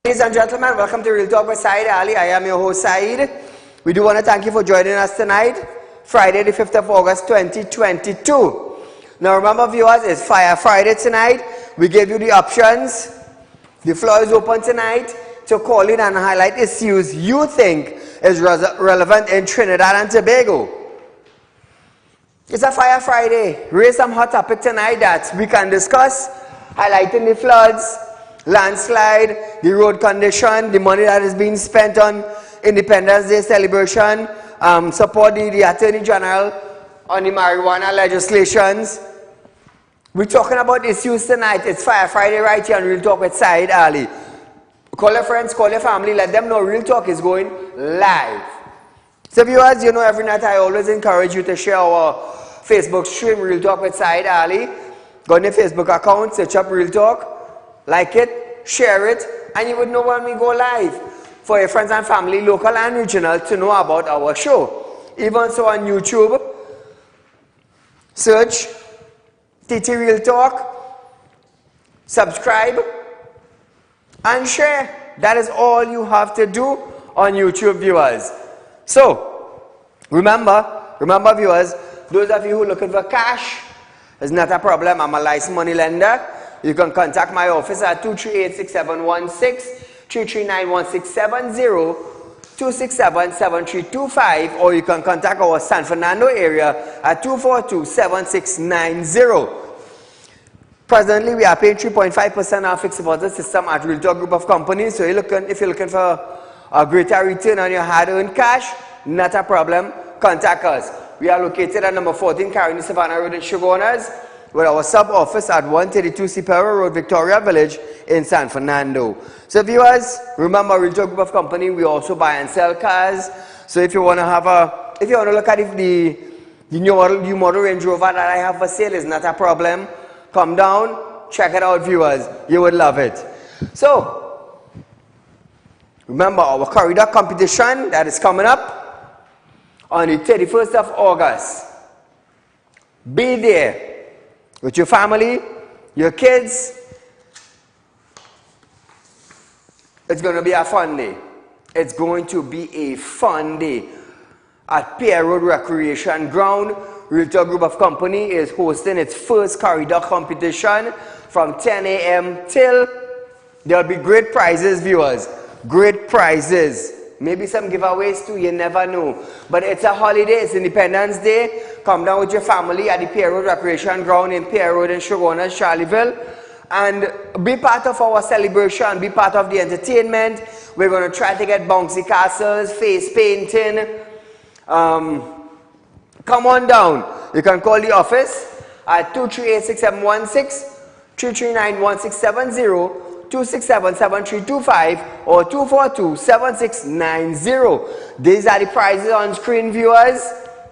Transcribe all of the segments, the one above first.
Ladies and gentlemen, welcome to Real Talk with Saieed Ali. I am your host Saeed. We do want to thank you for joining us tonight, Friday the 5th of August 2022. Now remember viewers, it's Fire Friday tonight. We gave you the options. The floor is open tonight to call in and highlight issues you think is relevant in Trinidad and Tobago. It's a Fire Friday. Raise some hot topic tonight that we can discuss, highlighting the floods, landslide, the road condition, the money that is being spent on Independence Day celebration, support the Attorney General on the marijuana legislations. We're talking about issues tonight. It's Fire Friday right here on Real Talk with Saieed Ali. Call your friends, call your family, let them know Real Talk is going live. So viewers, you know every night I always encourage you to share our Facebook stream, Real Talk with Saieed Ali. Go on your Facebook account, search up Real Talk. Like it, share it, and you would know when we go live for your friends and family, local and regional, to know about our show. Even so on YouTube, search TT Real Talk, subscribe, and share. That is all you have to do on YouTube, viewers. So, remember viewers, those of you who are looking for cash, it's not a problem. I'm a licensed money lender. You can contact my office at 238-6716, 339-1670, 267-7325, or you can contact our San Fernando area at 242-7690. Presently, we are paying 3.5% our fixed deposit system at Real Talk Group of Companies. So if you're looking for a greater return on your hard-earned cash, not a problem. Contact us. We are located at number 14 Caroni Savannah Road in Shogunas, with our sub-office at 132 Sipera Road, Victoria Village in San Fernando. So viewers, remember Real Talk Group of Company, we also buy and sell cars. So if you want to look at the new model Range Rover that I have for sale, is not a problem. Come down, check it out, viewers. You would love it. So, remember our corridor competition that is coming up on the 31st of August. Be there with your family, your kids. It's going to be a fun day. It's going to be a fun day. At Pier Road Recreation Ground, Real Talk Group of Company is hosting its first corridor competition from 10 a.m. till there'll be great prizes, viewers. Great prizes. Maybe some giveaways too, you never know. But it's a holiday, it's Independence Day. Come down with your family at the Pier Road Recreation Ground in Pier Road in Shogunas, Charleville. And be part of our celebration, be part of the entertainment. We're going to try to get bouncy castles, face painting. Come on down. You can call the office at 238-6716, 339-1670, 267-7325 or 242-7690. These are the prizes on screen, viewers.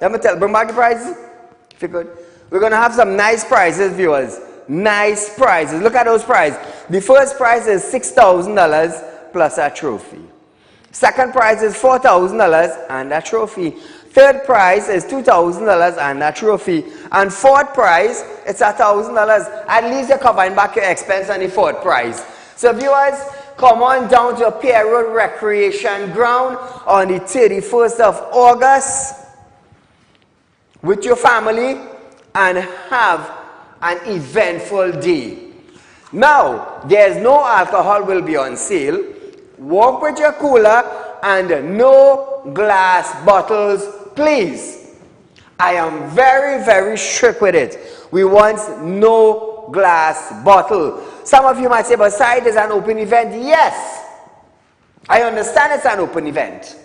Let me bring back the prizes if you could. We're going to have some nice prizes, viewers. Nice prizes. Look at those prizes. The first prize is $6,000 plus a trophy. Second prize is $4,000 and a trophy. Third prize is $2,000 and a trophy. And fourth prize, it's $1,000. At least you're covering back your expense on the fourth prize. So viewers, come on down to Pier Road Recreation Ground on the 31st of August with your family and have an eventful day. Now, there's no alcohol will be on sale. Walk with your cooler and no glass bottles, please. I am very, very strict with it. We want no glass bottle. Some of you might say, but Saeed is an open event. Yes, I understand it's an open event.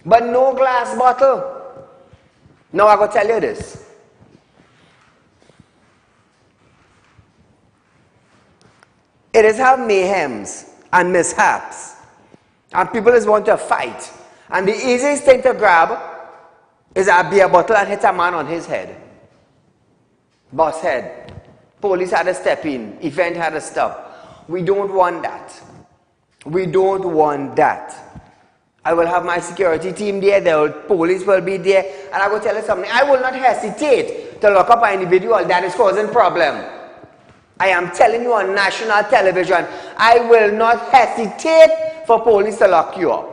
But no glass bottle. Now I'm going to tell you this. It is have mayhems and mishaps. And people just want to fight. And the easiest thing to grab is a beer bottle and hit a man on his head. Boss head. Police had to step in. Event had to stop. We don't want that. We don't want that. I will have my security team there. The police will be there. And I will tell you something. I will not hesitate to lock up an individual that is causing problem. I am telling you on national television, I will not hesitate for police to lock you up.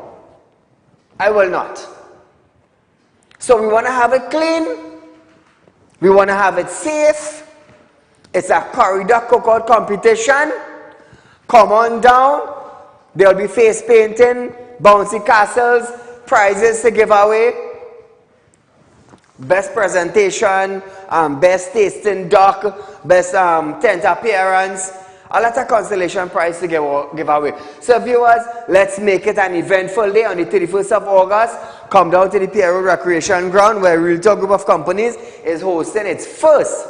I will not. So we want to have it clean. We want to have it safe. It's a corridor cookout competition. Come on down. There will be face painting, bouncy castles, prizes to give away. Best presentation, best tasting duck, best tent appearance, a lot of consolation prize to give away. So viewers, let's make it an eventful day on the 31st of August. Come down to the Pierre Road Recreation Ground where Real Talk Group of Companies is hosting its first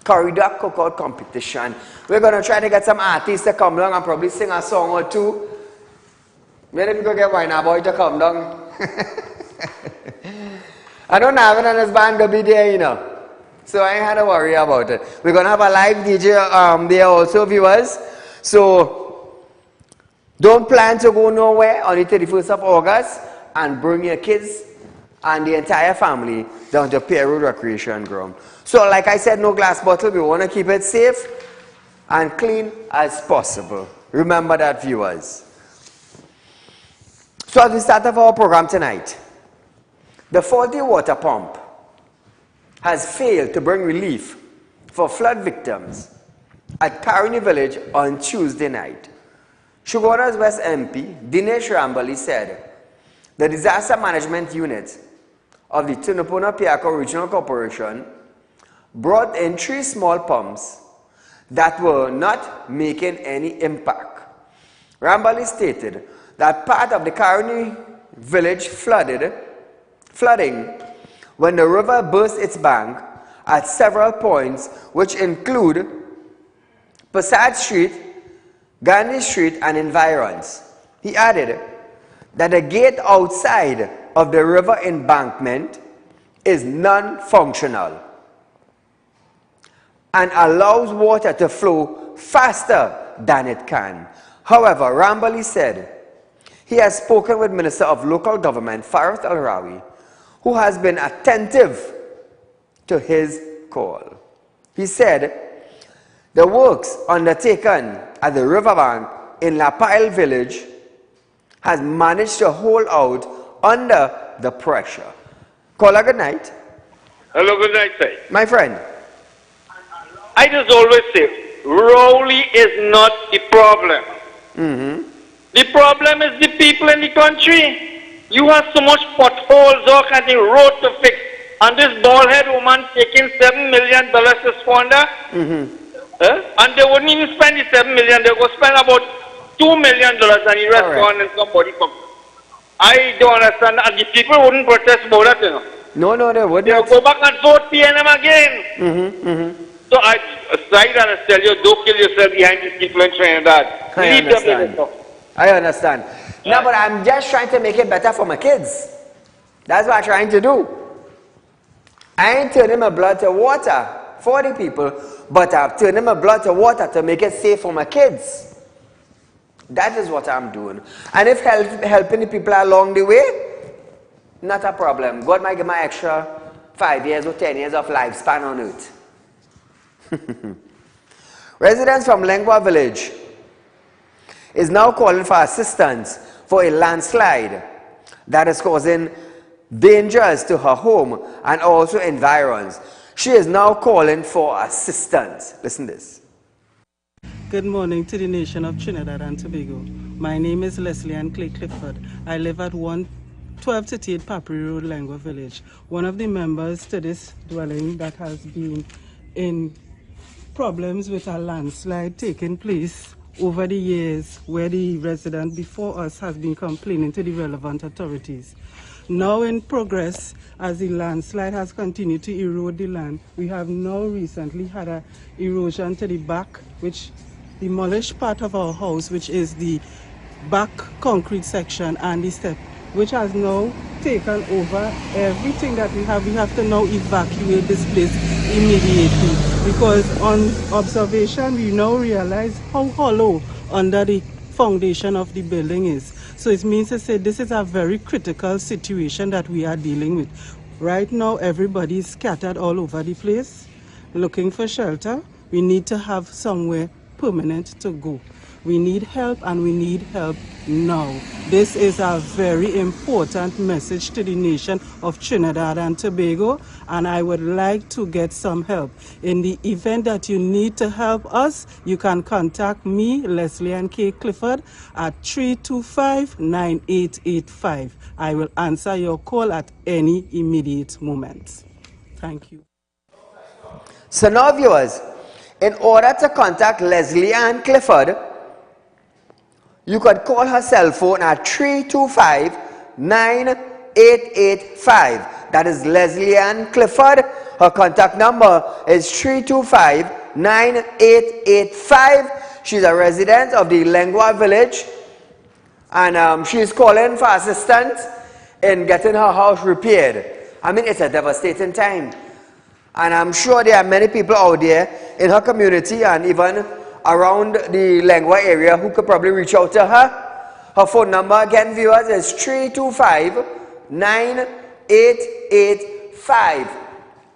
corridor cookout competition. We're going to try to get some artists to come down and probably sing a song or two. Maybe we go get Wine Boy to come down. I don't have it on his band to be there, you know. So I ain't had to worry about it. We're going to have a live DJ there also, viewers. So don't plan to go nowhere on the 31st of August and bring your kids and the entire family down to Pierre Road Recreation Ground. So like I said, no glass bottle. We want to keep it safe and clean as possible. Remember that, viewers. So as we start off our program tonight, the faulty water pump has failed to bring relief for flood victims at Caroni Village on Tuesday night. Sugarwater's West MP, Dinesh Rambali, said the disaster management unit of the Tunapuna-Piarco Regional Corporation brought in 3 small pumps that were not making any impact. Rambali stated that part of the Caroni Village flooding when the river burst its bank at several points, which include Passage Street, Gandhi Street, and environs. He added that the gate outside of the river embankment is non-functional and allows water to flow faster than it can. However, Rambali said he has spoken with Minister of Local Government, Farhat Al-Rawi, who has been attentive to his call. He said the works undertaken at the riverbank in La Pile Village has managed to hold out under the pressure. Caller, good night. Hello, good night, sir. My friend. I just always say, Rowley is not the problem. The problem is the people in the country. You have so much potholes, all kinds of road to fix. And this bald-head woman taking $7 million to squander. And they wouldn't even spend the $7 million. They would spend about $2 million and the rest gone in somebody. I don't understand. And the people wouldn't protest about that, you know. No, they wouldn't. They'll go back and vote PNM again. So I strike and tell you, don't kill yourself behind these people in Trinidad. I understand. No, but I'm just trying to make it better for my kids. That's what I'm trying to do. I ain't turning my blood to water for the people, but I'm turning my blood to water to make it safe for my kids. That is what I'm doing. And if helping the people along the way, not a problem. God might give my extra 5 years or 10 years of lifespan on earth. Residents from Lengua Village is now calling for assistance for a landslide that is causing dangers to her home and also environs. She is now calling for assistance. Listen to this. Good morning to the nation of Trinidad and Tobago. My name is Leslie Ann Clay Clifford. I live at 1238 Papri Road, Lengua Village. One of the members to this dwelling that has been in problems with a landslide taking place over the years, where the resident before us has been complaining to the relevant authorities. Now in progress, as the landslide has continued to erode the land, we have now recently had an erosion to the back, which demolished part of our house, which is the back concrete section and the step, which has now taken over everything that we have. We have to now evacuate this place immediately, because on observation we now realize how hollow under the foundation of the building is. So it means to say this is a very critical situation that we are dealing with. Right now everybody is scattered all over the place looking for shelter. We need to have somewhere permanent to go. We need help, and we need help now. This is a very important message to the nation of Trinidad and Tobago, and I would like to get some help. In the event that you need to help us, you can contact me, Leslie Ann K. Clifford, at 325-9885. I will answer your call at any immediate moment. Thank you. So now, viewers, in order to contact Leslie Ann Clifford, you could call her cell phone at 325-9885. That is Leslie Ann Clifford. Her contact number is 325-9885. She's a resident of the Lengua village, and she's calling for assistance in getting her house repaired. I mean, it's a devastating time. And I'm sure there are many people out there in her community and even around the Lengua area who could probably reach out to her. Her phone number, again, viewers, is 325-9885.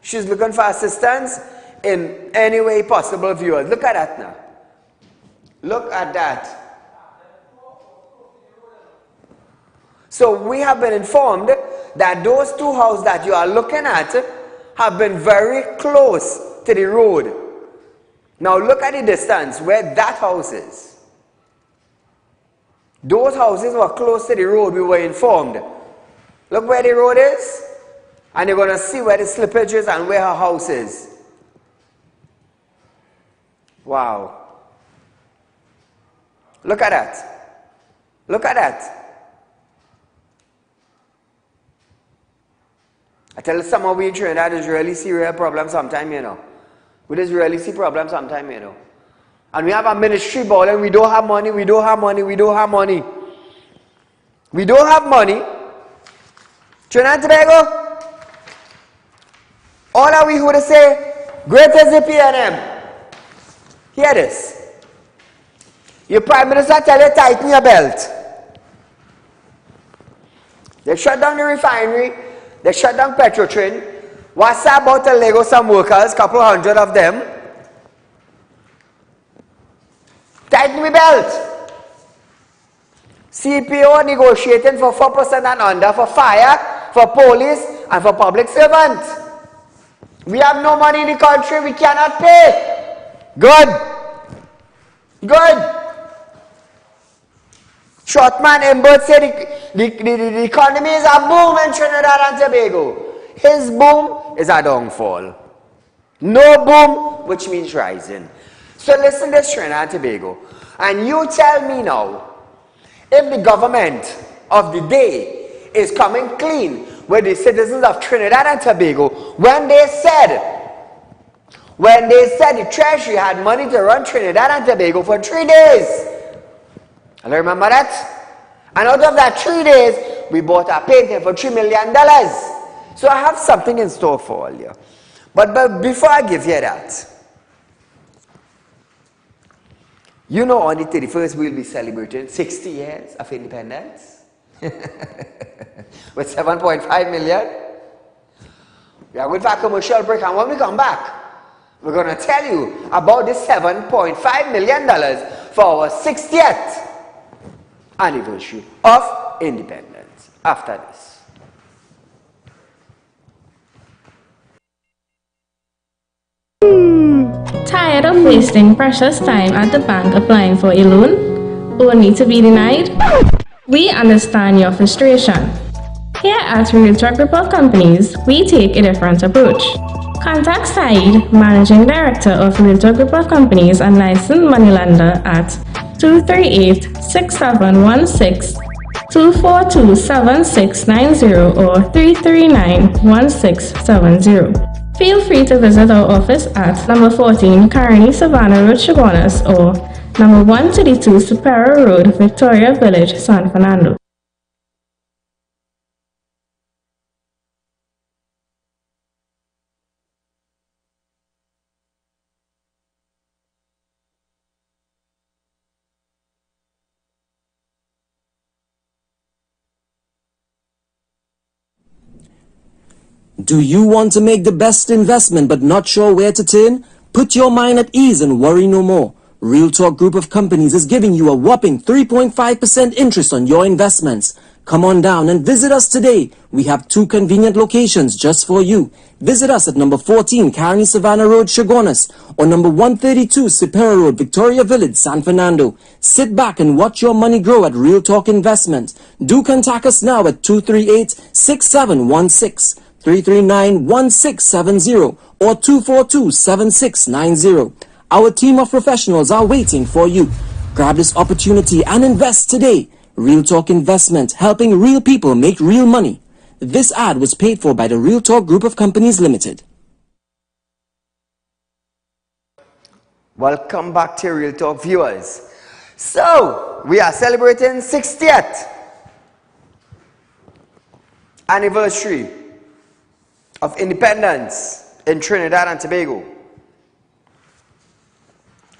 She's looking for assistance in any way possible, viewers. Look at that now. Look at that. So we have been informed that those two houses that you are looking at have been very close to the road. Now look at the distance where that house is. Those houses were close to the road, we were informed. Look where the road is, and you're going to see where the slippage is and where her house is. Wow. Look at that. Look at that. I tell you, some of we in Trinidad is really serious problem sometime, you know. We just really see problems sometime, you know. And we have a ministry ball and we don't have money, we don't have money, we don't have money. We don't have money. Trinidad and Tobago, all of we who to say, great is the PNM. Hear this. Your Prime Minister tell you tighten your belt. They shut down the refinery. They shut down Petrotrin. What's about to Lego some workers, couple hundred of them? Tighten my belt. CPO negotiating for 4% and under for fire, for police, and for public servants. We have no money in the country, we cannot pay. Good. Good. Shortman Imbert said the economy is a boom in Trinidad and Tobago. His boom is a downfall. No boom, which means rising. So listen to this, Trinidad and Tobago. And you tell me now, if the government of the day is coming clean with the citizens of Trinidad and Tobago, when they said the Treasury had money to run Trinidad and Tobago for 3 days. I remember that. And out of that 3 days, we bought a painting for $3 million. So I have something in store for all you. But before I give you that, you know on the 31st we'll be celebrating 60 years of independence. With 7.5 million. We are going for a commercial break, and when we come back, we're going to tell you about this $7.5 million for our 60th anniversary of independence. After this. Tired of wasting precious time at the bank applying for a loan, only to be denied? We understand your frustration. Here at Realtalk Report Companies, we take a different approach. Contact Saieed, Managing Director of Realtalk Report Companies and licensed moneylender at 238-6716, 242-7690 or 339-1670. Feel free to visit our office at number 14 Carney Savannah Road, Chaguanas, or number 132 Superior Road, Victoria Village, San Fernando. Do you want to make the best investment but not sure where to turn? Put your mind at ease and worry no more. Real Talk Group of Companies is giving you a whopping 3.5% interest on your investments. Come on down and visit us today. We have 2 convenient locations just for you. Visit us at number 14 Carney Savannah Road, Chaguanas, or number 132 Superior Road, Victoria Village, San Fernando. Sit back and watch your money grow at Real Talk Investment. Do contact us now at 238-6716, 339-1670, or 242-7690. Our team of professionals are waiting for you. Grab this opportunity and invest today. Real Talk Investment, helping real people make real money. This ad was paid for by the Real Talk Group of Companies Limited. Welcome back to Real Talk viewers. So, we are celebrating 60th anniversary of independence in Trinidad and Tobago.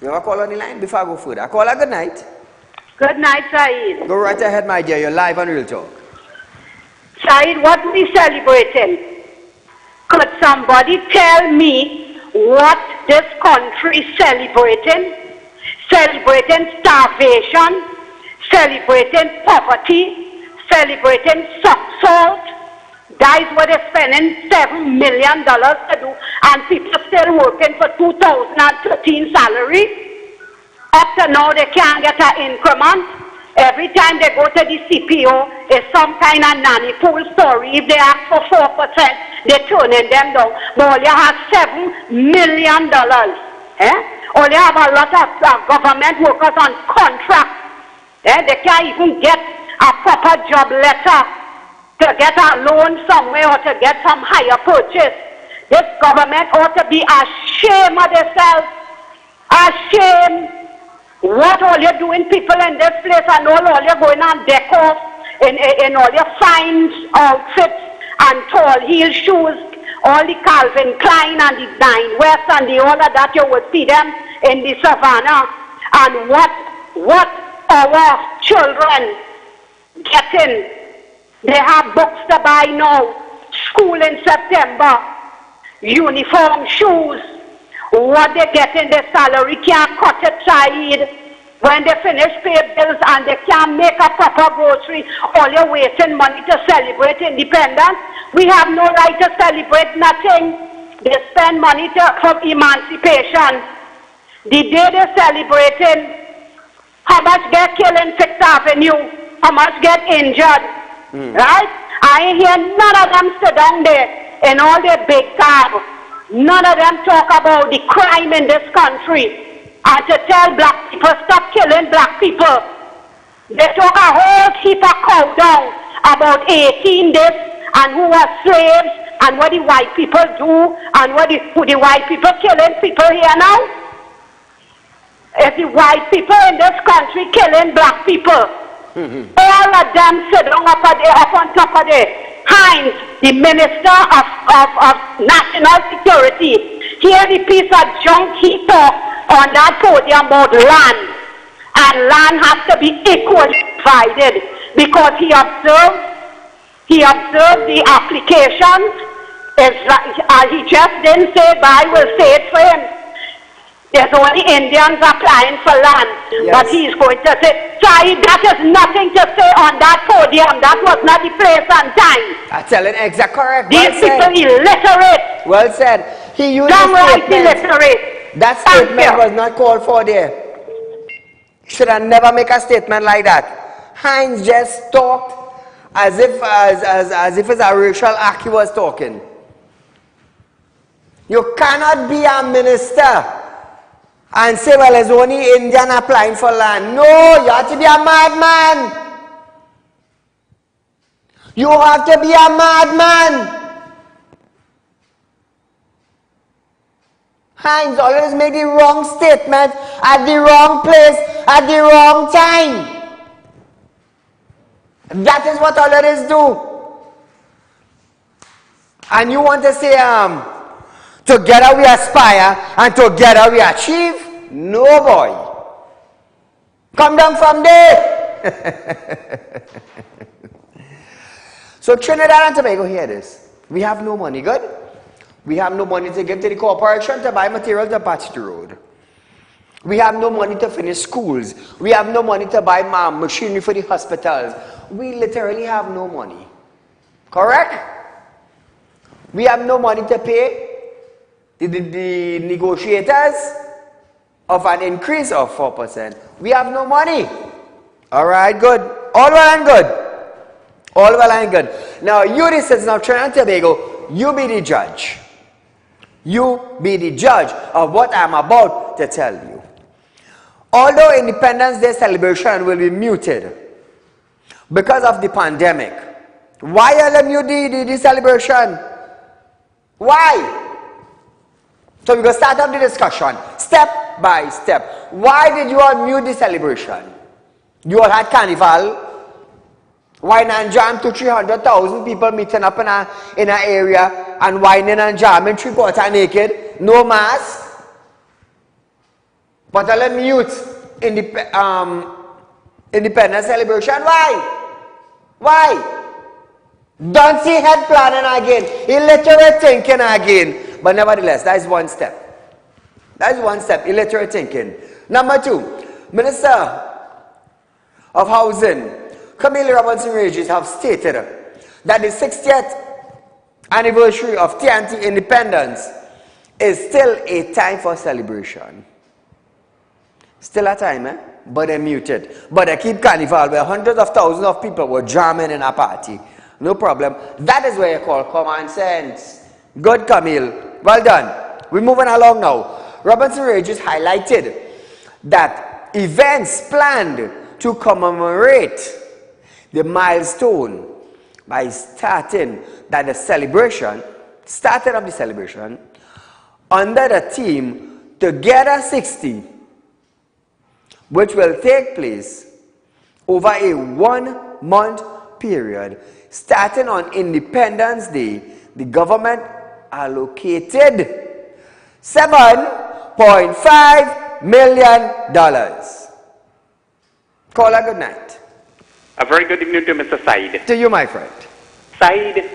You have a call on the line before I go further? I call her good night. Good night, Saeed. Go right ahead, my dear. You're live on Real Talk. Saeed, what are we celebrating? Could somebody tell me what this country is celebrating? Celebrating starvation, celebrating poverty, celebrating salt. That is what they're spending $7 million to do, and people still working for 2013 salary. Up to now, they can't get an increment. Every time they go to the CPO, it's some kind of nanny pool story. If they ask for 4%, they're turning them down. But all you have $7 million. All you have a lot of government workers on contract. They can't even get a proper job letter to get a loan somewhere or to get some higher purchase. This government ought to be ashamed of themselves. Ashamed. What all you're doing, people in this place, and all you're going on decor in all your fine outfits and tall heel shoes, all the Calvin Klein and the Nine West and the all of that, you will see them in the savannah. And what our children getting? They have books to buy now, school in September, uniform, shoes. What they get in their salary can't cut it, Saeed. When they finish pay bills and they can't make a proper grocery, all you're wasting money to celebrate independence. We have no right to celebrate nothing. They spend money for emancipation. The day they're celebrating, how much get killed in Fifth Avenue? How much get injured? Right? I ain't hear none of them sit down there in all their big tab. None of them talk about the crime in this country. And to tell black people, stop killing black people. They talk a whole heap of countdown about 18 this and who are slaves and what the white people do and what the white people killing people here now. If the white people in this country killing black people, all of them sit down up on top of the Hines, the Minister of National Security. Hear the piece of junk he talked on that podium about land. And land has to be equally divided because he observed the applications. He just didn't say I will say it for him. There's only Indians applying for land. Yes. But he's going to say, Saeed, that is nothing to say on that podium. That was not the place and time. I tell it exactly correct. These people illiterate. Well said. He used downright illiterate. That statement was not called for there. Should have never make a statement like that. Hines just talked as if it's a racial act he was talking. You cannot be a minister and say, well, there's only Indian applying for land. No, you have to be a madman. You have to be a madman. Hines always make the wrong statement at the wrong place at the wrong time. That is what all of this do. And you want to say, together we aspire and together we achieve? No, boy. Come down from there. So Trinidad and Tobago, hear this. We have no money, good? We have no money to give to the corporation to buy material to patch the road. We have no money to finish schools. We have no money to buy machinery for the hospitals. We literally have no money. Correct? We have no money to pay the negotiators of an increase of 4%. We have no money. All right, good. All well and good. All well and good. Now, you, the citizens of Trinidad and Tobago, you be the judge. You be the judge of what I'm about to tell you. Although Independence Day celebration will be muted because of the pandemic, why LMU the celebration? Why? So we're going to start up the discussion step by step. Why did you all mute the celebration? You all had carnival. Why not jam to 300,000 people meeting up in an area and whining and jamming 3/4 naked, no mask? But let me mute independence celebration. Why? Don't see head planning again, illiterate thinking again. But nevertheless, that is one step. That is one step, illiterate thinking. Number 2, Minister of Housing, Camille Robinson-Regis, have stated that the 60th anniversary of TNT independence is still a time for celebration. Still a time, but they muted. But they keep carnival where hundreds of thousands of people were jamming in a party. No problem. That is where you call common sense. Good, Camille. Well done. We're moving along now. Robinson-Regis highlighted that events planned to commemorate the milestone by starting the celebration under the theme Together 60, which will take place over a 1-month period. Starting on Independence Day, the government allocated $7.5 million. Call a good night. A very good evening to Mr. Saieed. To you, my friend. Saieed,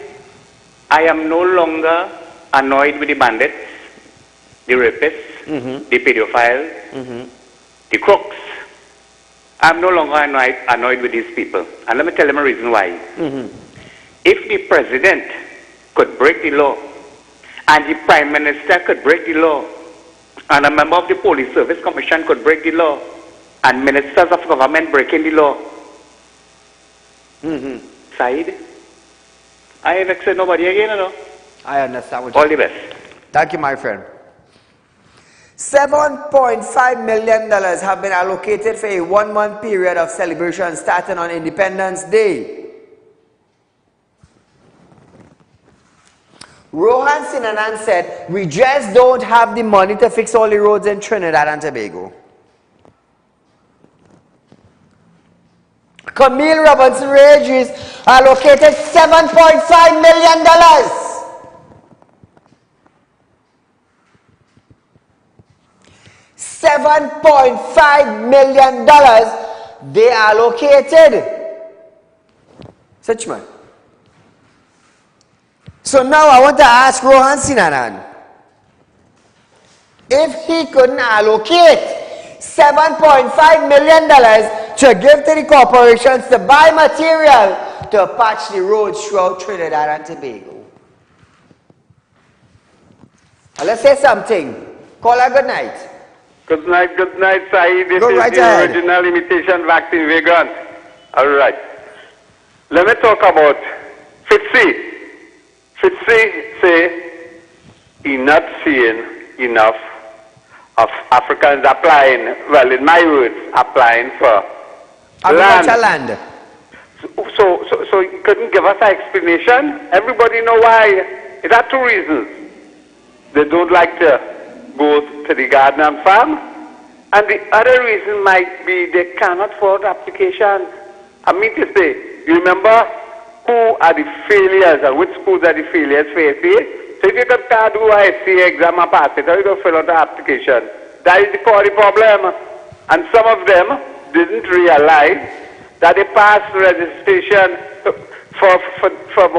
I am no longer annoyed with the bandits, the rapists, the pedophiles, the crooks. I'm no longer annoyed with these people. And let me tell them a reason why. If the president could break the law, and the prime minister could break the law, and a member of the police service commission could break the law, and ministers of government breaking the law, Saieed, I ain't vexed nobody again, you know. I understand what All the best. Thank you, my friend. $7.5 million have been allocated for a 1-month period of celebration starting on Independence Day. Rohan Sinanan said, we just don't have the money to fix all the roads in Trinidad and Tobago. Camille Robinson-Regis allocated $7.5 million. $7.5 million they allocated. Such man. So now I want to ask Rohan Sinanan, if he couldn't allocate $7.5 million to give to the corporations to buy material to patch the roads throughout Trinidad and Tobago. Now let's say something. Call her good night. Good night, Saieed. This Go is right the ahead. original imitation vaccine vagrant. All right. Let me talk about Fitzy. Fitzy say he's not seeing enough of Africans applying, well, in my words, applying for Agricultural land. So he couldn't give us an explanation. Everybody know why. It are 2 reasons. They don't like to go to the garden and farm, and the other reason might be they cannot afford application. I mean to say, you remember who are the failures and which schools are the failures for SA? So if you can't do a SA exam and pass it, how you going to fill out the application? That is the core of the problem. And some of them didn't realize that they passed registration for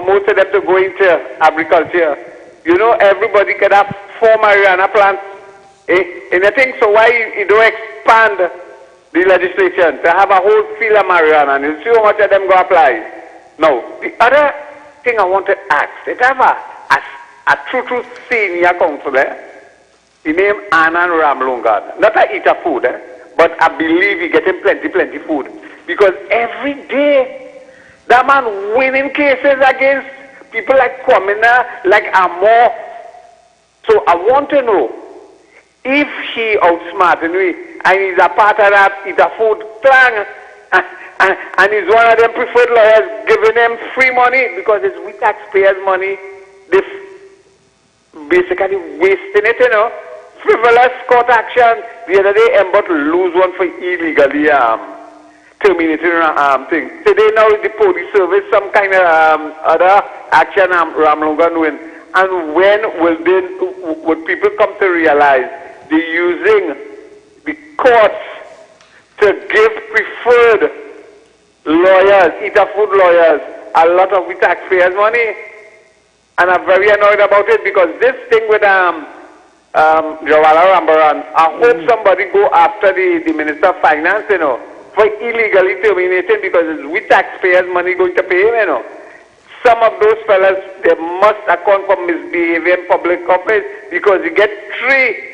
most of them to go into agriculture. you know, everybody could have 4 marijuana plants in a thing. So why you don't expand the legislation to have a whole field of marijuana and you see how much of them go apply? Now, the other thing I want to ask, it have a true senior councillor, he named Anand Ramlungan. Not a eater food, but I believe he getting plenty food. Because every day, that man winning cases against people like Kwamina, like Amor. So I want to know, if he outsmarting me, and he's a part of that eater food clan, and he's one of them preferred lawyers giving them free money because it's we taxpayers' money, they basically wasting it, you know. Frivolous court action. The other day, Embot lose one for illegally terminating thing. Today now is the police service, some kind of other action Ramlungan doing. And when will people come to realize they're using the courts to give preferred lawyers, eater food lawyers, a lot of the taxpayers' money? And I'm very annoyed about it because this thing with Jawala Rambaran, I hope somebody go after the Minister of Finance, you know, for illegally terminating because it's with taxpayers' money going to pay him, you know. Some of those fellas, they must account for misbehavior in public office because you get 3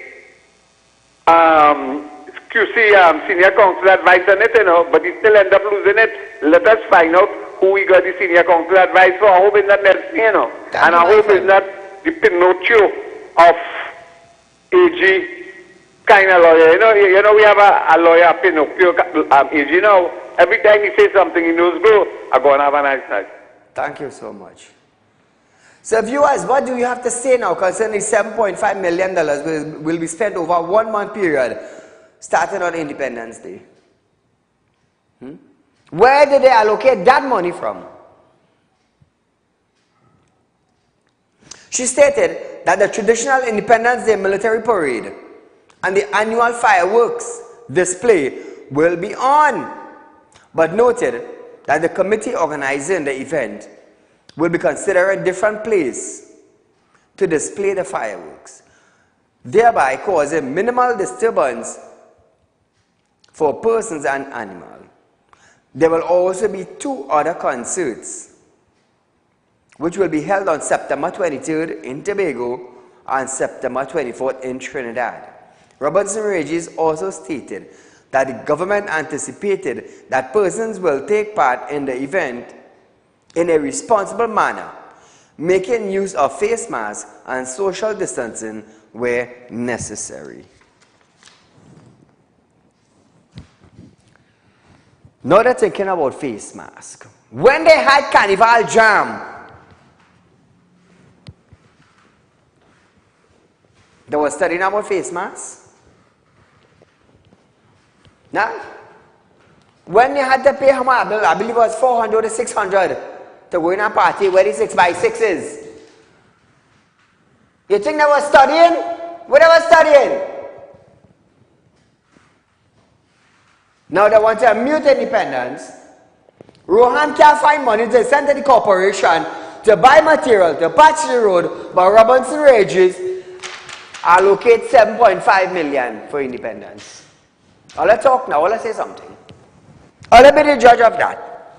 QC senior counsel advice on it, you know, but he still end up losing it. Let us find out who we got the senior counsel advice for. I hope it's not Nelson, you know. And I hope it's not the Pinocchio of AG kind of lawyer. You know we have a lawyer, Pinocchio AG now. Every time he says something, he knows go. I go and have a nice night. Thank you so much. So viewers, what do you have to say now concerning $7.5 million will be spent over a 1-month period starting on Independence Day? Where did they allocate that money from? She stated that the traditional Independence Day military parade and the annual fireworks display will be on, but noted that the committee organizing the event will be considering a different place to display the fireworks, thereby causing minimal disturbance for persons and animals. There will also be 2 other concerts, which will be held on September 23rd in Tobago and September 24th in Trinidad. Robinson Regis also stated that the government anticipated that persons will take part in the event in a responsible manner, making use of face masks and social distancing where necessary. Now they're thinking about face masks. When they had Carnival Jam, they were studying about face masks. Now, when they had to pay how much, I believe it was 400 to 600 to go in a party where the 6x6s. You think they were studying? What they were studying? Now they want to mute independence. Rohan can't find money to send to the corporation to buy material to patch the road, but Robinson Regis allocate 7.5 million for independence. Now let's talk now, let's say something. I'll be the judge of that.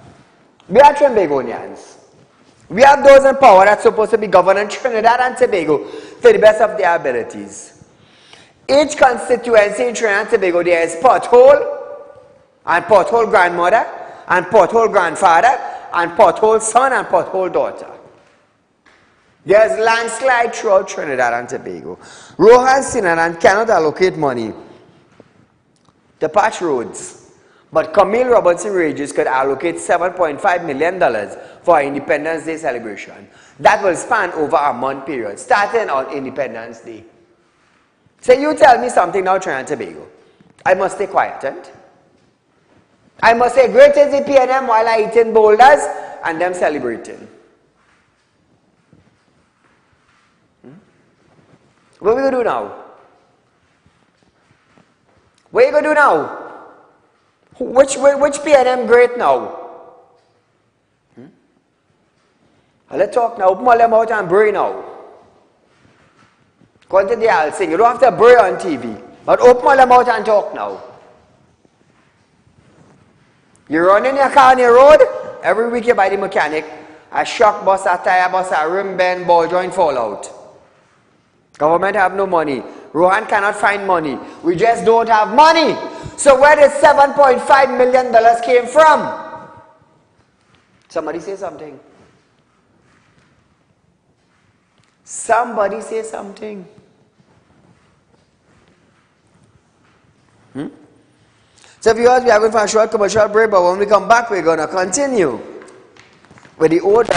We are Trinbagonians. We have those in power that's supposed to be governing Trinidad and Tobago to the best of their abilities. Each constituency in Trinidad and Tobago, there is pothole, and pothole grandmother, and pothole grandfather, and pothole son, and pothole daughter. There's landslide throughout Trinidad and Tobago. Rohan Sinanan cannot allocate money to patch roads, but Camille Robinson Regis could allocate $7.5 million for Independence Day celebration. That will span over a month period, starting on Independence Day. So you tell me something now, Trinidad and Tobago. I must stay quiet, I must say great is the PNM while I eating boulders and them celebrating. What we going to do now? What are you going to do now? Which PNM great now? Let's talk now. Open all them out and brain now. According to the old saying, you don't have to bray on TV, but open your mouth and talk now. You run in your car on your road, every week you buy the mechanic, a shock bus, a tire bus, a rim bend, ball joint fall out. Government have no money. Rohan cannot find money. We just don't have money. So where did $7.5 million came from? Somebody say something. Somebody say something. So viewers, we are going for a short commercial break, but when we come back, we're going to continue with the order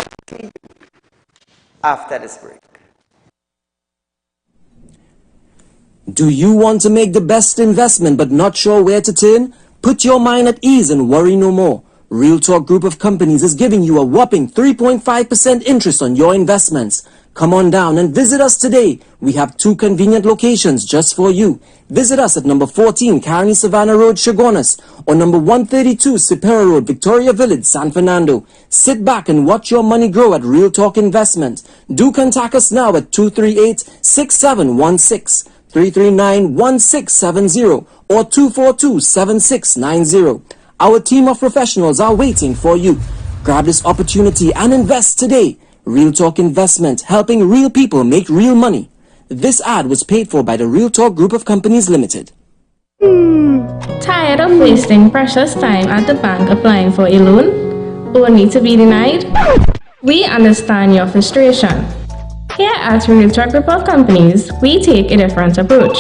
after this break. Do you want to make the best investment but not sure where to turn? Put your mind at ease and worry no more. Real Talk Group of Companies is giving you a whopping 3.5% interest on your investments. Come on down and visit us today. We have 2 convenient locations just for you. Visit us at number 14 Carney Savannah Road, Chaguanas, or number 132 Superior Road, Victoria Village, San Fernando. Sit back and watch your money grow at Real Talk Investment. Do contact us now at 238-6716, 339-1670, or 242-7690. Our team of professionals are waiting for you. Grab this opportunity and invest today. Real Talk Investment, helping real people make real money. This ad was paid for by the Real Talk Group of Companies Limited. Tired of wasting precious time at the bank applying for a loan, only to be denied? We understand your frustration. Here at Real Talk Group of Companies, we take a different approach.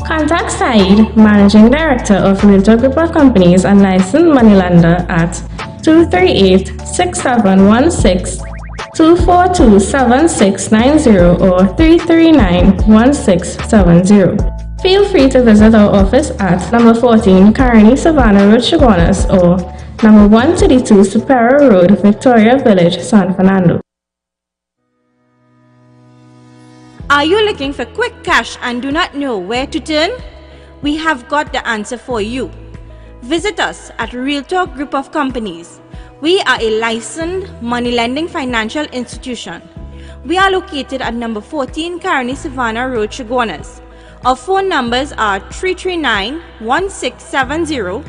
Contact Saieed, Managing Director of Real Talk Group of Companies and licensed moneylender at 238-6716, 242-7690 or 339-1670. Feel free to visit our office at number 14 Carney Savannah Road, Chaguanas, or number 132 Superior Road, Victoria Village, San Fernando. Are you looking for quick cash and do not know where to turn? We have got the answer for you. Visit us at Real Talk Group of Companies. We are a licensed money lending financial institution. We are located at number 14 Carney Savannah Road, Chaguanas. Our phone numbers are 339-1670,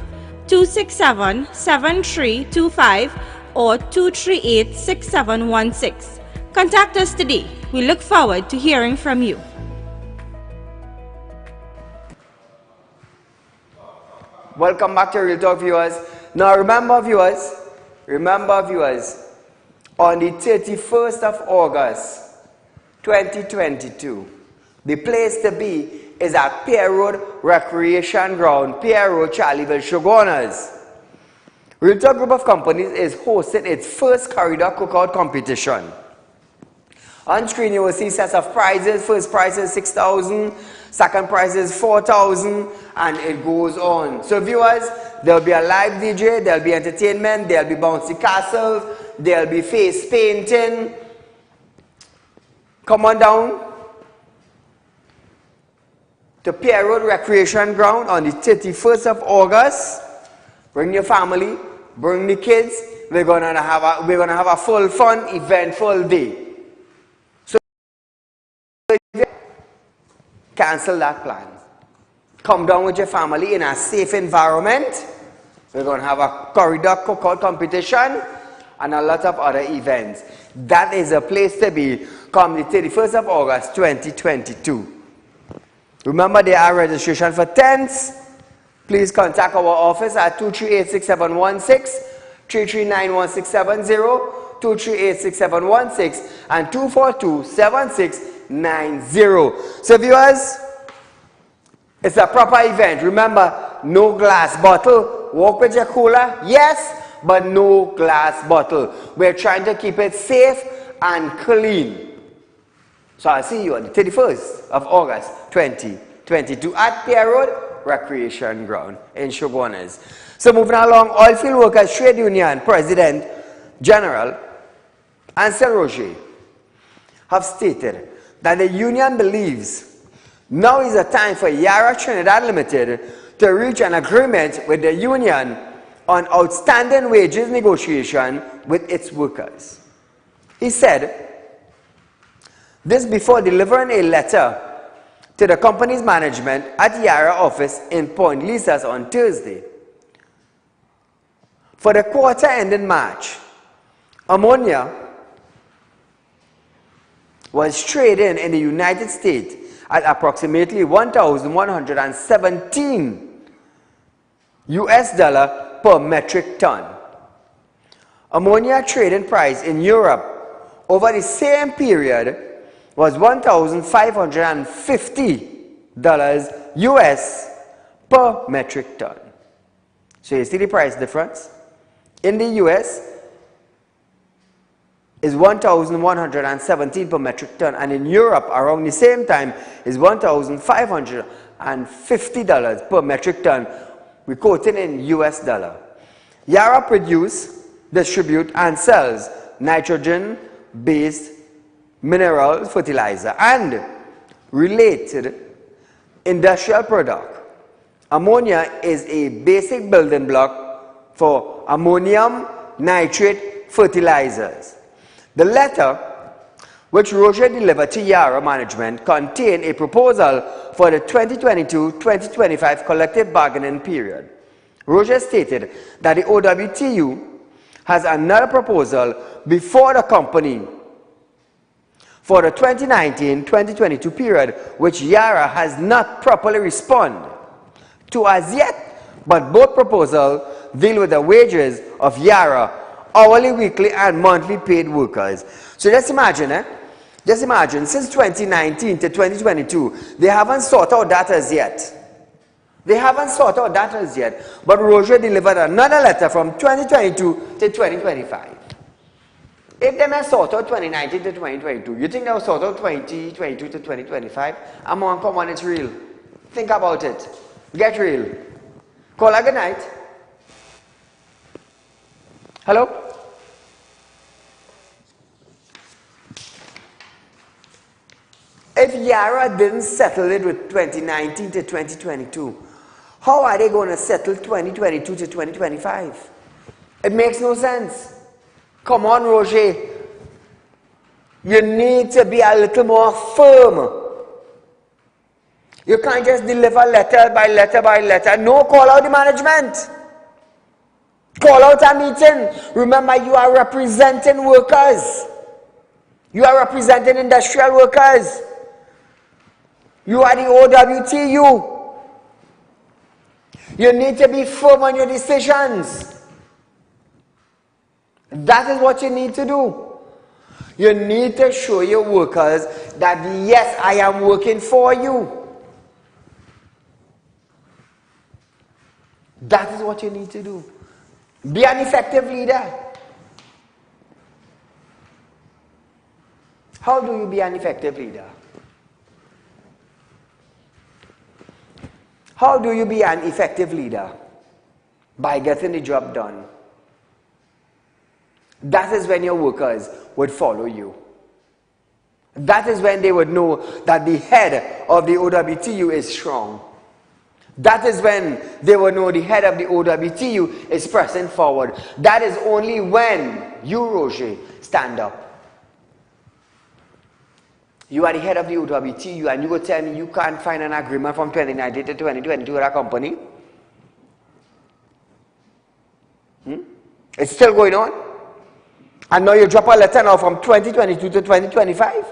267-7325 or 238-6716. Contact us today. We look forward to hearing from you. Welcome back to Real Talk, viewers. Now remember viewers, on the 31st of August 2022, the place to be is at Pier Road Recreation Ground, Pier Road, Charlieville, Chaguanas. Real Talk Group of Companies is hosting its first corridor cookout competition. On screen you will see sets of prizes. First prize is $6,000, second prize is $4,000, and it goes on. So viewers, there will be a live DJ, there will be entertainment, there will be bouncy castles, there will be face painting. Come on down to Pier Road Recreation Ground on the 31st of August. Bring your family, bring the kids. We're gonna have a full fun, eventful day. Cancel that plan. Come down with your family in a safe environment. We're going to have a corridor cookout competition and a lot of other events. That is a place to be come the 31st of August 2022. Remember, there are registration for tents. Please contact our office at 238-6716, 339-1670, 238-6716 and 242-7690. So viewers, it's a proper event. Remember, no glass bottle. Walk with your cooler, yes, but no glass bottle. We're trying to keep it safe and clean. So I'll see you on the 31st of August 2022 at Pier Road Recreation Ground in Chaguanas. So moving along, Oilfield Workers Trade Union President General Ansel Roger have stated that the union believes now is the time for Yara Trinidad Limited to reach an agreement with the union on outstanding wages negotiation with its workers. He said this before delivering a letter to the company's management at Yara office in Point Lisas on Thursday. For the quarter ending March, ammonia was traded in the United States at approximately $1,117 per metric ton. Ammonia trading price in Europe over the same period was $1,550 per metric ton. So you see the price difference? In the US is $1,117 per metric ton, and in Europe around the same time is $1,550 per metric ton. We quote it in US dollar. Yara produces, distributes, and sells nitrogen-based mineral fertilizer and related industrial product. Ammonia is a basic building block for ammonium nitrate fertilizers. The letter, which Roger delivered to Yara management, contained a proposal for the 2022-2025 collective bargaining period. Roger stated that the OWTU has another proposal before the company for the 2019-2022 period, which Yara has not properly responded to as yet, but both proposals deal with the wages of Yara hourly, weekly, and monthly paid workers. So just imagine, since 2019 to 2022, they haven't sorted out that as yet. But Roger delivered another letter from 2022 to 2025. If they may sort out 2019 to 2022, you think they'll sort out 2022 to 2025? Come on, it's real. Think about it. Get real. Call her good night. Hello? If Yara didn't settle it with 2019 to 2022, how are they going to settle 2022 to 2025? It makes no sense. Come on, Roger. You need to be a little more firm. You can't just deliver letter by letter by letter. No, call out the management. Call out a meeting. Remember, you are representing workers. You are representing industrial workers. You are the OWTU. You need to be firm on your decisions. That is what you need to do. You need to show your workers that yes, I am working for you. That is what you need to do. Be an effective leader. How do you be an effective leader? How do you be an effective leader? By getting the job done. That is when your workers would follow you. That is when they would know that the head of the OWTU is strong. That is when they would know the head of the OWTU is pressing forward. That is only when you, Roger, stand up. You are the head of the OWTU and you go tell me you can't find an agreement from 2019 to 2022 with a company? It's still going on? And now you drop a letter now from 2022 to 2025?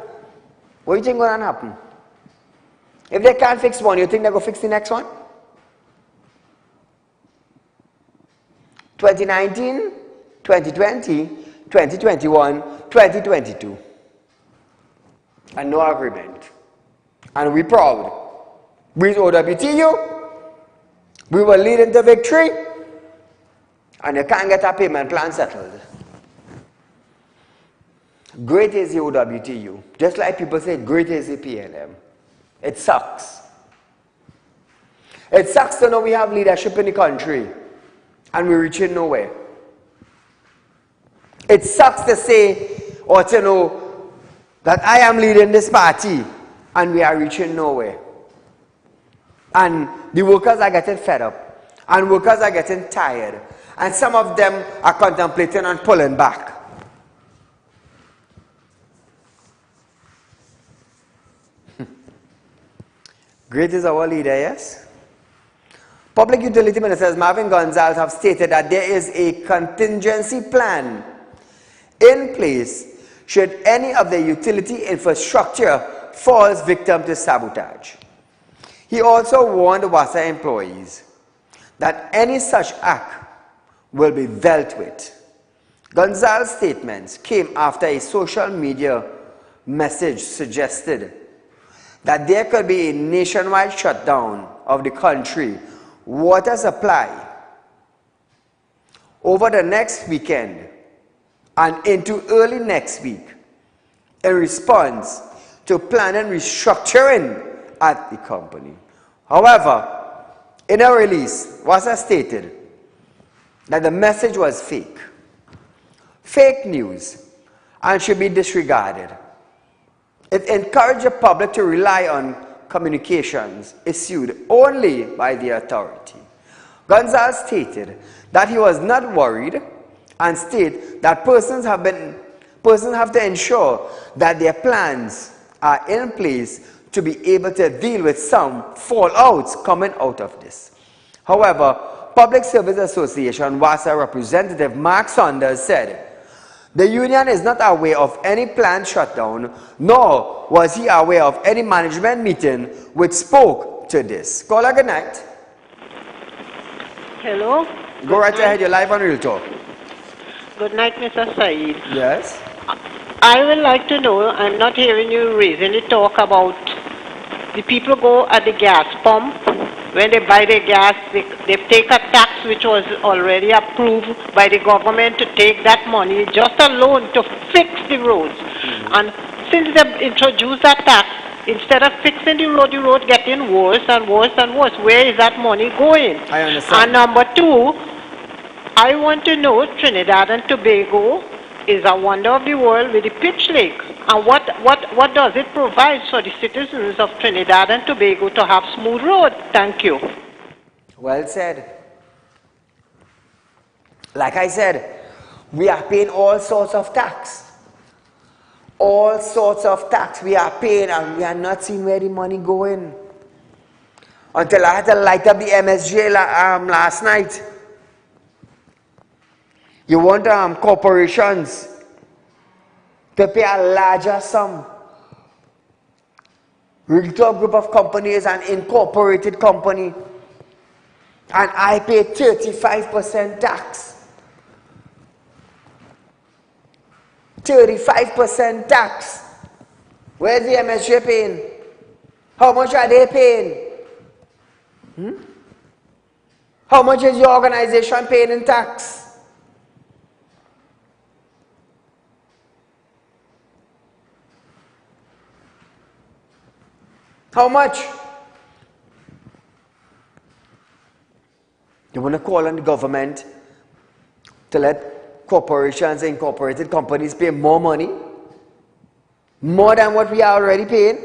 What do you think is going to happen? If they can't fix one, you think they're going to fix the next one? 2019, 2020, 2021, 2022. And no agreement. And we're proud. With OWTU, we will lead into victory, and you can't get a payment plan settled. Great is the OWTU. Just like people say, great is the PLM. It sucks. It sucks to know we have leadership in the country and we're reaching nowhere. It sucks to say or to know that I am leading this party and we are reaching nowhere. And the workers are getting fed up. And workers are getting tired. And some of them are contemplating on pulling back. Great is our leader, yes? Public Utility Ministers Marvin Gonzalez have stated that there is a contingency plan in place should any of the utility infrastructure falls victim to sabotage. He also warned WASA employees that any such act will be dealt with. Gonzalez's statements came after a social media message suggested that there could be a nationwide shutdown of the country water supply over the next weekend and into early next week in response to planning restructuring at the company. However, in a release, WASA stated that the message was fake news, and should be disregarded. It encouraged the public to rely on communications issued only by the authority. Gonzalez stated that he was not worried and stated that persons have to ensure that their plans are in place to be able to deal with some fallouts coming out of this. However, Public Service Association WASA representative Mark Saunders said the union is not aware of any planned shutdown, nor was he aware of any management meeting which spoke to this. Caller, good night. Hello? Go right ahead, you're live on Real Talk. Good night, Mr. Saeed. Yes? I would like to know, I'm not hearing you raising the talk about the people go at the gas pump. When they buy the gas, they take a tax which was already approved by the government to take that money just alone to fix the roads. And since they introduced that tax, instead of fixing the road getting worse and worse and worse. Where is that money going? I understand. And number two, I want to know Trinidad and Tobago is a wonder of the world with the pitch lake. And what does it provide for the citizens of Trinidad and Tobago to have smooth road? Thank you. Well said. Like I said, we are paying all sorts of tax. All sorts of tax we are paying, and we are not seeing where the money going. Until I had to light up the MSJ last night. You want corporations to pay a larger sum. Real Talk Group of Companies is an incorporated company, and I pay 35% tax. 35% tax. Where's the MSJ paying? How much are they paying? How much is your organization paying in tax? How much? You want to call on the government to let corporations and incorporated companies pay more money? More than what we are already paying?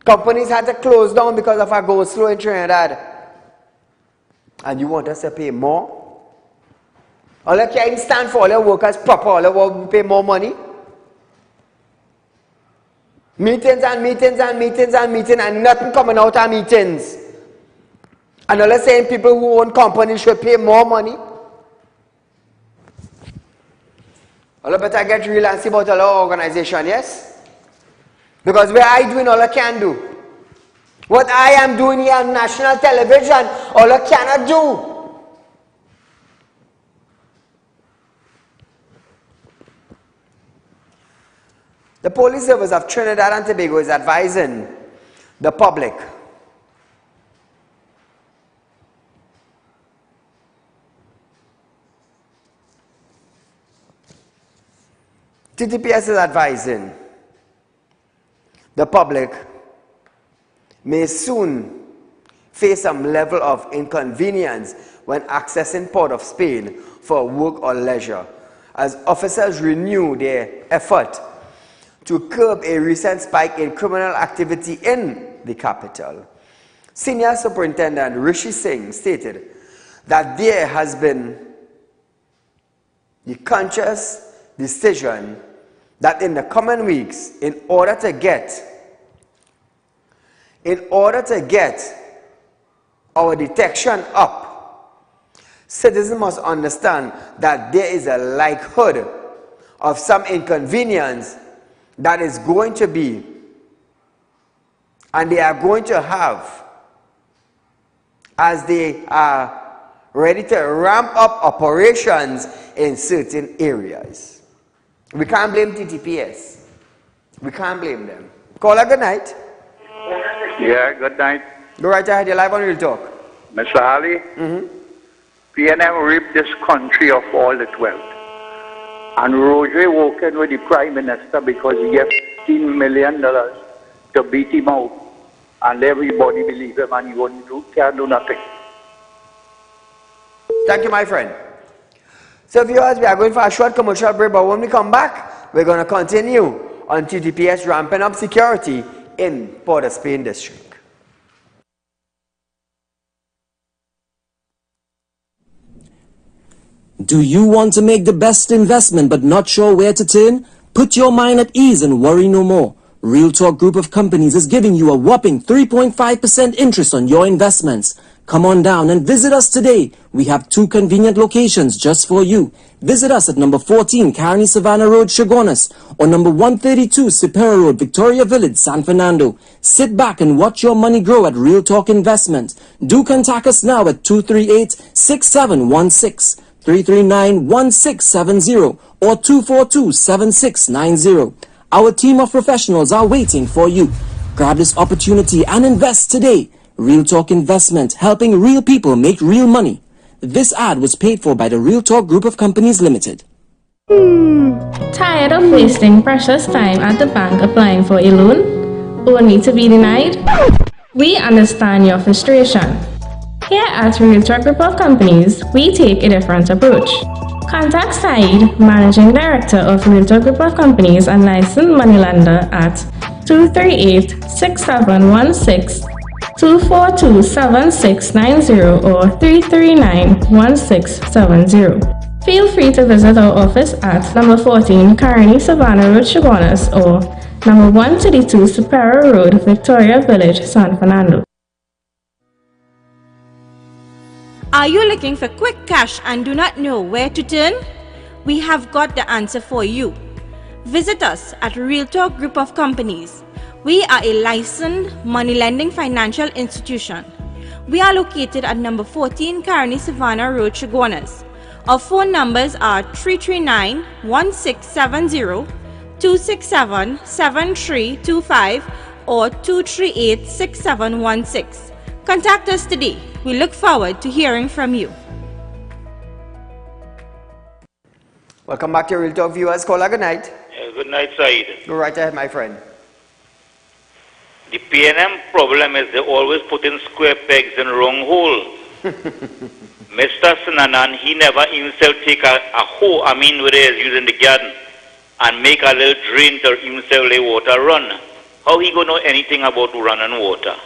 Companies had to close down because of our go-slow in Trinidad. And you want us to pay more? All you can stand for all your workers proper, all you pay more money? Meetings and meetings and meetings and meetings, and nothing coming out of meetings. And all saying people who own companies should pay more money. All better get real and see about our organization, yes? Because where I doing all I can do. What I am doing here on national television, all I cannot do. The Police Service of Trinidad and Tobago is advising the public TTPS is advising the public may soon face some level of inconvenience when accessing Port of Spain for work or leisure, as officers renew their effort to curb a recent spike in criminal activity in the capital. Senior Superintendent Rishi Singh stated that there has been the conscious decision that in the coming weeks, in order to get in order to get our detection up, citizens must understand that there is a likelihood of some inconvenience that is going to be, and they are going to have, as they are ready to ramp up operations in certain areas. We can't blame TTPS. We can't blame them. Caller, good night. Yeah, good night. Go right ahead, you're live on Real Talk. Mr. Ali, PNM ripped this country of all its wealth. And Roger working with the Prime Minister because he gave $15 million to beat him out. And everybody believe him and he can't do nothing. Thank you, my friend. So viewers, we are going for a short commercial break, but when we come back, we're going to continue on TTPS ramping up security in Port of Spain district. Do you want to make the best investment but not sure where to turn? Put your mind at ease and worry no more. Real Talk Group of Companies is giving you a whopping 3.5% interest on your investments. Come on down and visit us today. We have 2 convenient locations just for you. Visit us at number 14 Carney Savannah Road, Chaguanas, or number 132 Superior Road, Victoria Village, San Fernando. Sit back and watch your money grow at Real Talk Investment. Do contact us now at 238-6716, 339-1670, or 242-7690. Our team of professionals are waiting for you. Grab this opportunity and invest today. Real Talk Investment, helping real people make real money. This ad was paid for by the Real Talk Group of Companies Limited. Tired of wasting precious time at the bank applying for a loan, only to be denied? We understand your frustration. Here at Real Talk Group of Companies, we take a different approach. Contact Saieed, Managing Director of Real Talk Group of Companies and licensed moneylender at 238-6716, 242-7690 or 339-1670. Feel free to visit our office at number 14 Carney Savannah Road, Chaguanas, or number 132 Superior Road, Victoria Village, San Fernando. Are you looking for quick cash and do not know where to turn? We have got the answer for you. Visit us at Real Talk Group of Companies. We are a licensed money lending financial institution. We are located at number 14 Carney Savannah Road, Chaguanas. Our phone numbers are 339-1670, 267-7325 or 238-6716. Contact us today. We look forward to hearing from you. Welcome back to Real Talk viewers. Caller, good night. Good night, Saeed. Go right ahead, my friend. The PNM problem is they always put in square pegs in wrong holes. Mr. Sananan, he never himself take a hoe, where he is using the garden, and make a little drain to himself let water run. How he gonna know anything about running water?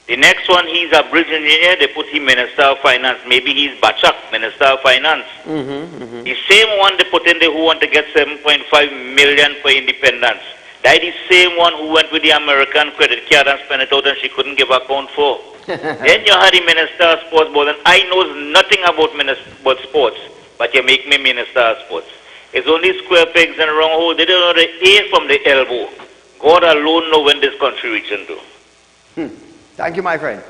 The next one, he's a bridge engineer, they put him Minister of Finance. Maybe he's Bachak, Minister of Finance. The same one they put in there who want to get 7.5 million for independence. That is the same one who went with the American credit card and spent it out and she couldn't give account for. Then you had the Minister of Sports board, and I knows nothing about sports, but you make me Minister of Sports. It's only square pegs and wrong hole. They don't know the A from the elbow. God alone knows when this country reaches into. Thank you, my friend.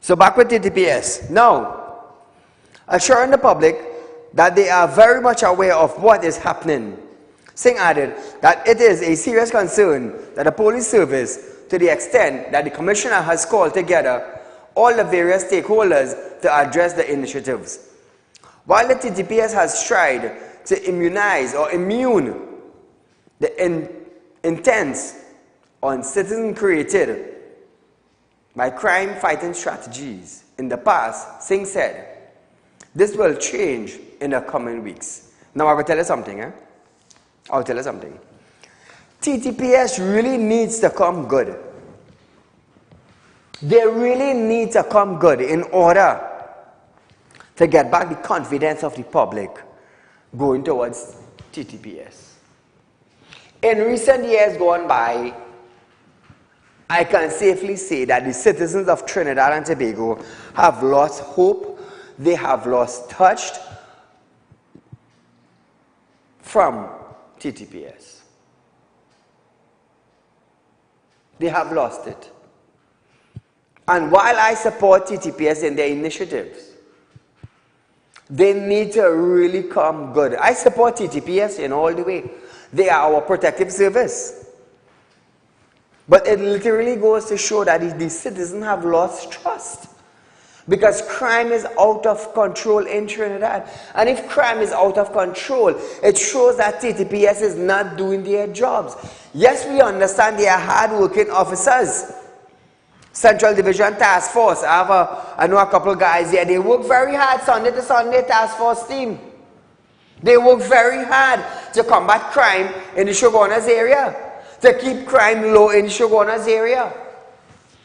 So back with TTPS. Now, assuring the public that they are very much aware of what is happening. Singh added that it is a serious concern that the police service, to the extent that the commissioner has called together all the various stakeholders to address the initiatives. While the TTPS has tried to immunize or immune the intents on citizen created by crime-fighting strategies in the past, Singh said, this will change in the coming weeks. Now I will tell you something, I'll tell you something. TTPS really needs to come good. They really need to come good in order to get back the confidence of the public going towards TTPS. In recent years gone by, I can safely say that the citizens of Trinidad and Tobago have lost hope, they have lost touch from TTPS. They have lost it. And while I support TTPS in their initiatives, they need to really come good. I support TTPS in all the way. They are our protective service. But it literally goes to show that the citizens have lost trust. Because crime is out of control in Trinidad. And if crime is out of control, it shows that TTPS is not doing their jobs. Yes, we understand they are hard-working officers. Central Division Task Force, I know a couple of guys here, they work very hard Sunday to Sunday, task force team. They work very hard to combat crime in the Shogunas area, to keep crime low in the Shogunas area.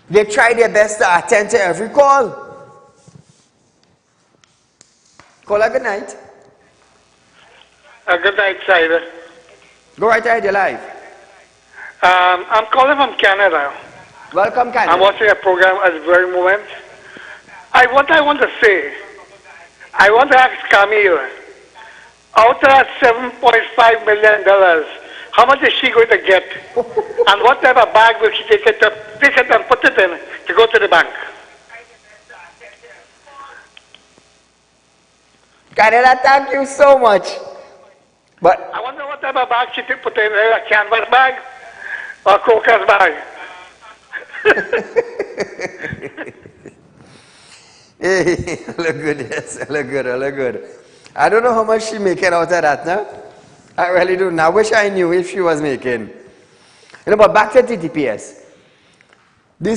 They try their best to attend to every call. Call a good night. A good night, Saieed. Go right ahead, you're live. I'm calling from Canada. Welcome, Canada. I'm watching a program at the very moment. What I want to say, I want to ask Camille, out of that $7.5 million, how much is she going to get? And what type of bag will she take it and put it in to go to the bank? Canada, thank you so much. But I wonder what type of bag she put in, a canvas bag or a crocus bag. Hey, look good, yes, look good. I don't know how much she making out of that now. I really don't. I wish I knew if she was making. But back to TTPS. The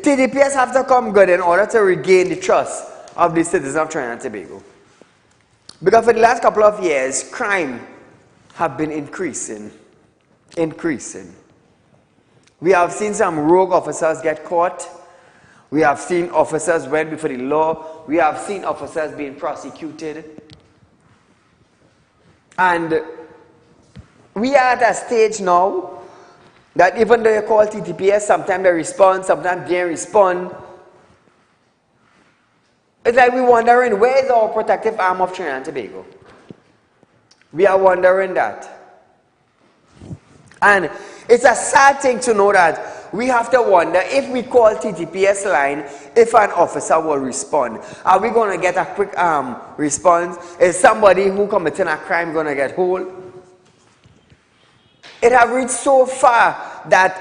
TTPS have to come good in order to regain the trust of the citizens of Trinidad and Tobago. Because for the last couple of years, crime have been increasing. We have seen some rogue officers get caught. We have seen officers went before the law. We have seen officers being prosecuted. And we are at a stage now that even though you call TTPS, sometimes they respond, sometimes they don't respond. It's like we're wondering, where is our protective arm of Trinidad and Tobago? We are wondering that. And it's a sad thing to know that we have to wonder if we call TTPS line, if an officer will respond. Are we going to get a quick response? Is somebody who committed a crime going to get hold? It has reached so far that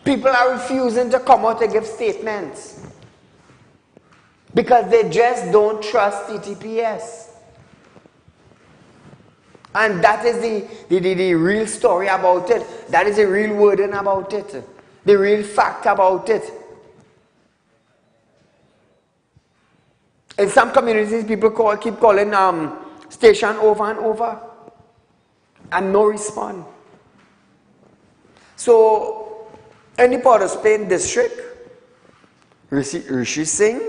people are refusing to come out to give statements because they just don't trust TTPS. And that is the real story about it. That is the real wording about it. The real fact about it. In some communities, people keep calling station over and over. And no response. So, in the Port of Spain district, Rishi Singh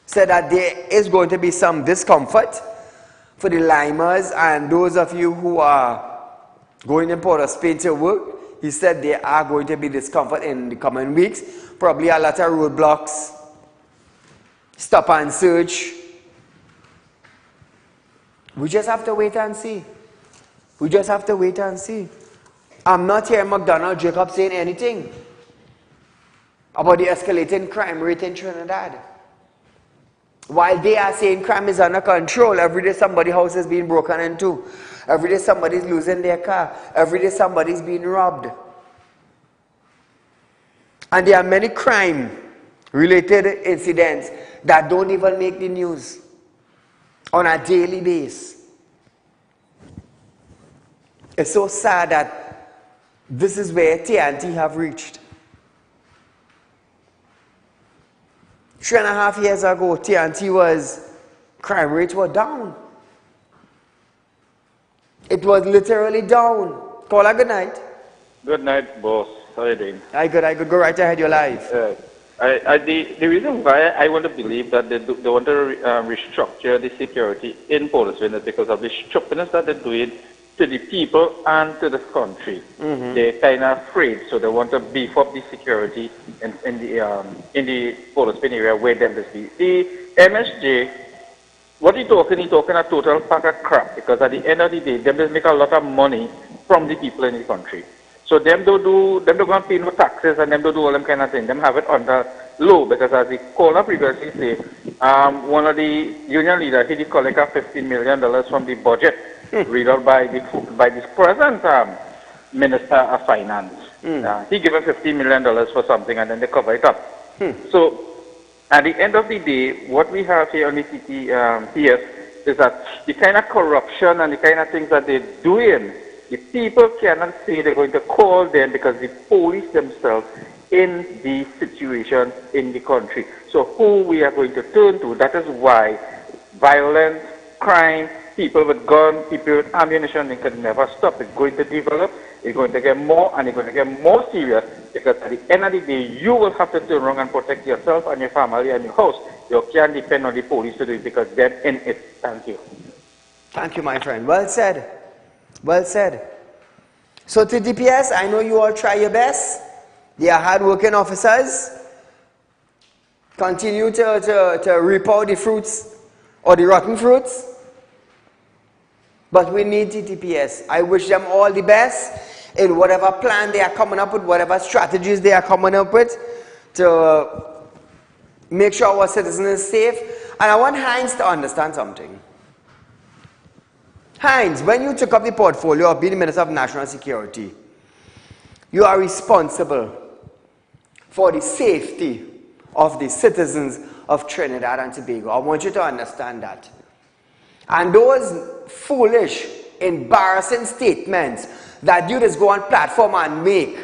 said that there is going to be some discomfort for the limers and those of you who are going in Port of Spain to work. He said there are going to be discomfort in the coming weeks. Probably a lot of roadblocks, stop and search. We just have to wait and see. We just have to wait and see. I'm not hearing McDonald Jacob saying anything about the escalating crime rate in Trinidad. While they are saying crime is under control, every day somebody's house is being broken into. Every day somebody's losing their car. Every day somebody's being robbed. And there are many crime-related incidents that don't even make the news on a daily basis. It's so sad that this is where TNT have reached. 3.5 years ago, TNT crime rates were down. It was literally down. Call a good night. Good night, boss. How are you doing? I could go right ahead, you're live. The reason why I want to believe that they want to restructure the security in Port of Spain is because of the stupidness that they're doing to the people and to the country. They're kind of afraid, so they want to beef up the security in the Polo Spain area where them this be. The MSJ, what he talking a total pack of crap, because at the end of the day, them just make a lot of money from the people in the country. So them don't go and pay no taxes, and them don't do all them kind of thing. Them have it under low, because as the caller previously say, one of the union leaders, he did collect $15 million from the budget read out by this present Minister of Finance. He gave him $15 million for something, and then they cover it up. So at the end of the day, what we have here on the TTPS is that the kind of corruption and the kind of things that they're doing, the people cannot say they're going to call them because the police themselves in the situation in the country. So who we are going to turn to, that is why violence, crime, people with guns, people with ammunition, they can never stop. It's going to develop, it's going to get more, and it's going to get more serious, because at the end of the day, you will have to turn around and protect yourself and your family and your house. You can't depend on the police to do it, because they're in it. Thank you. Thank you, my friend. Well said. Well said. So to DPS, I know you all try your best. They are hard-working officers. Continue to reap out the fruits or the rotten fruits. But we need TTPS. I wish them all the best in whatever plan they are coming up with, whatever strategies they are coming up with to make sure our citizens are safe. And I want Heinz to understand something. Heinz, when you took up the portfolio of being the Minister of National Security, you are responsible for the safety of the citizens of Trinidad and Tobago. I want you to understand that. And those foolish, embarrassing statements that you just go on platform and make,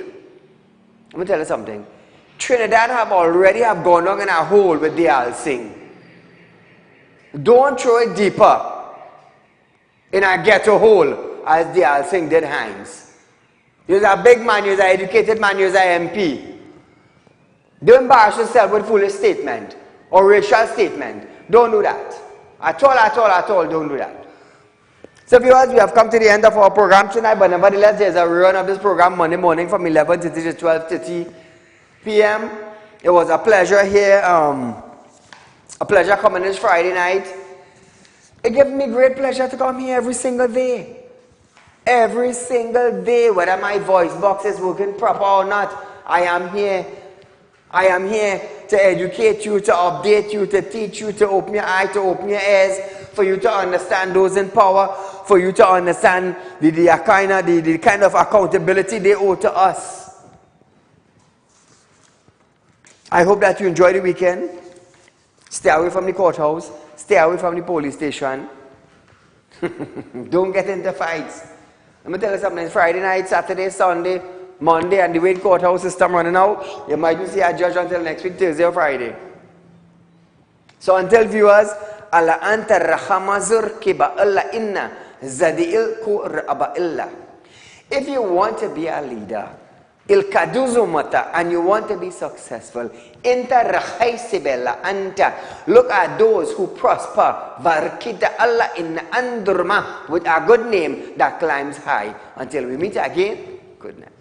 let me tell you something. Trinidad already have gone down in a hole with the Alsing. Don't throw it deeper in a ghetto hole as the Alsing did Heinz. You're a big man, you're an educated man, you're an MP. Don't embarrass yourself with foolish statement or racial statement. Don't do that. At all, don't do that. So viewers, we have come to the end of our program tonight, but nevertheless, there's a rerun of this program Monday morning from 11:30 to 12:30 p.m. It was a pleasure here, a pleasure coming this Friday night. It gives me great pleasure to come here every single day. Every single day, whether my voice box is working proper or not, I am here. I am here to educate you, to update you, to teach you, to open your eye, to open your ears, for you to understand those in power, for you to understand the kind of accountability they owe to us. I hope that you enjoy the weekend. Stay away from the courthouse. Stay away from the police station. Don't get into fights. Let me tell you something. It's Friday night, Saturday, Sunday, Monday, and the way the courthouse system running out, you might not see a judge until next week, Thursday or Friday. So until viewers, Allah anta rahamazur kiba Allah inna zadiil kuraba illa. If you want to be a leader, il kaduzu mata, and you want to be successful, inta rahaisibella anta. Look at those who prosper. Varkita Allah inna andurma, with a good name that climbs high. Until we meet again, good night.